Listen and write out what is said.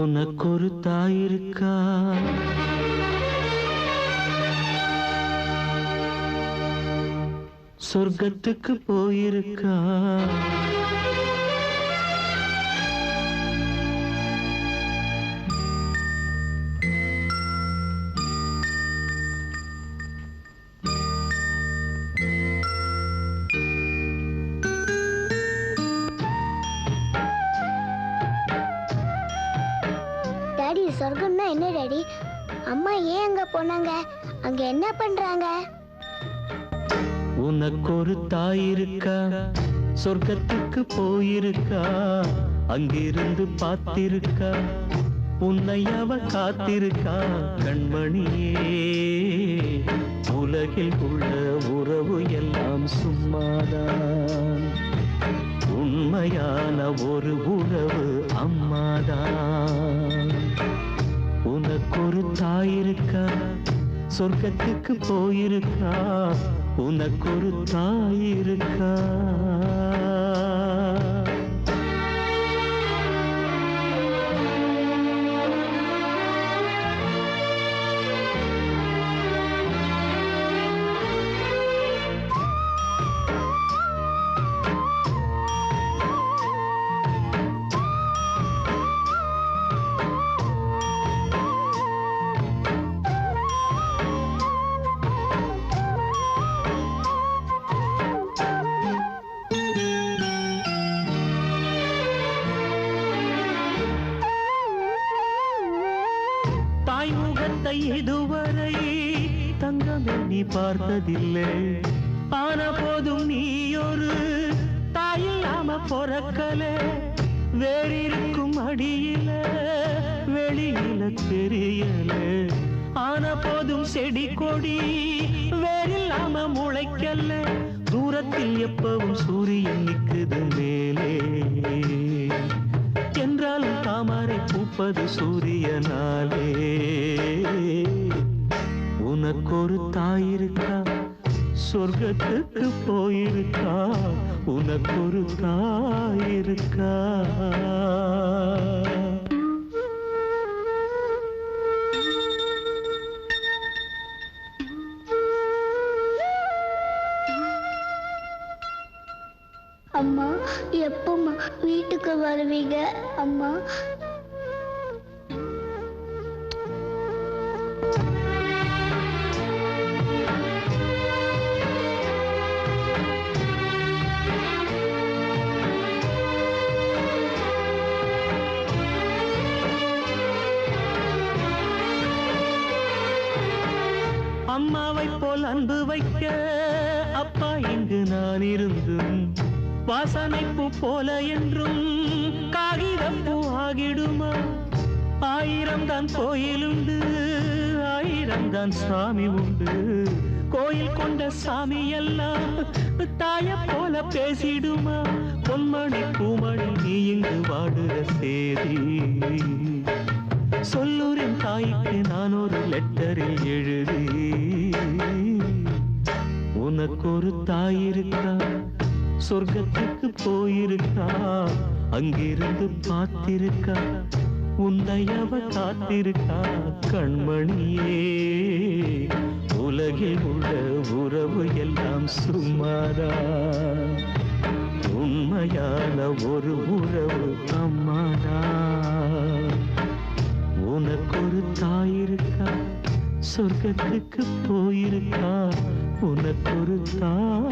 உனக்கொரு தாயிருக்கா? சொர்க்கத்துக்கு போயிருக்கா? டாடி, சொர்க்கம்னா என்ன டாடி? அம்மா ஏன் அங்க போனாங்க? அங்க என்ன பண்றாங்க? உனக்கொரு தாயிருக்கா? சொர்க்கத்துக்கு போயிருக்கா? அங்கிருந்து பார்த்திருக்கா? உன்னை அவ காத்திருக்கா? கண்மணியே, உலகில் உள்ள உறவு எல்லாம் சும்மாதான், உண்மையான ஒரு உறவு அம்மாதான். உனக்கொரு தாயிருக்கா? சொர்க்கத்துக்கு போயிருக்கா? உனக்கொரு தாயிருக்கா? தாய்முகத்தை இதுவரை தங்கமே நீ பார்த்ததில்லை. ஆன போதும் நீ ஒரு தாயில்லாம பொறக்கல. வேறிருக்கும் அடியில வெளியில தெரியல. ஆன போதும் செடி கொடி வேறில்லாம முளைக்கல. தூரத்தில் எப்பவும் சூரியன் நிக்குது மேலே, என்றாலும் தாமரை பூப்பது சூரியனாலே. உனக்கொரு தாயிருக்கா? சொர்க்கத்துக்கு போயிருக்கா? உனக்கொரு தாயிருக்கா? அம்மா, எப்பமா வீட்டுக்கு வருவீங்க அம்மா? அம்மாவை போல் அன்பு வைக்க அப்பா இங்கு நான் இருந்தும், வாசனை பூ போல என்றும் காகிதம் பூ ஆகிடுமா? ஆயிரம் தான் கோயிலுண்டு, ஆயிரம் தான் சாமி உண்டு. கோயில் கொண்ட சாமி எல்லாம் தாய போல பேசிடுமா? பொன்மணி பூமணி நீ இங்கு வாடுற சேதி, சொல்லூரின் தாய்க்கு நான் ஒரு லெட்டரில் எழுதி. உனக்கொரு தாயிருக்கா? சொர்க்கத்துக்கு போயிருக்கா? அங்கிருந்து பார்த்திருக்கா? உன்னை அவ காத்திருக்கா? கண்மணியே, உலகில் உள்ள உறவு எல்லாம் சும்மாதான், உண்மையான ஒரு உறவு அம்மாதான். உனக்கொரு தாயிருக்கா? சொர்க்கத்துக்கு போயிருக்கா? உனக்கொரு தாய்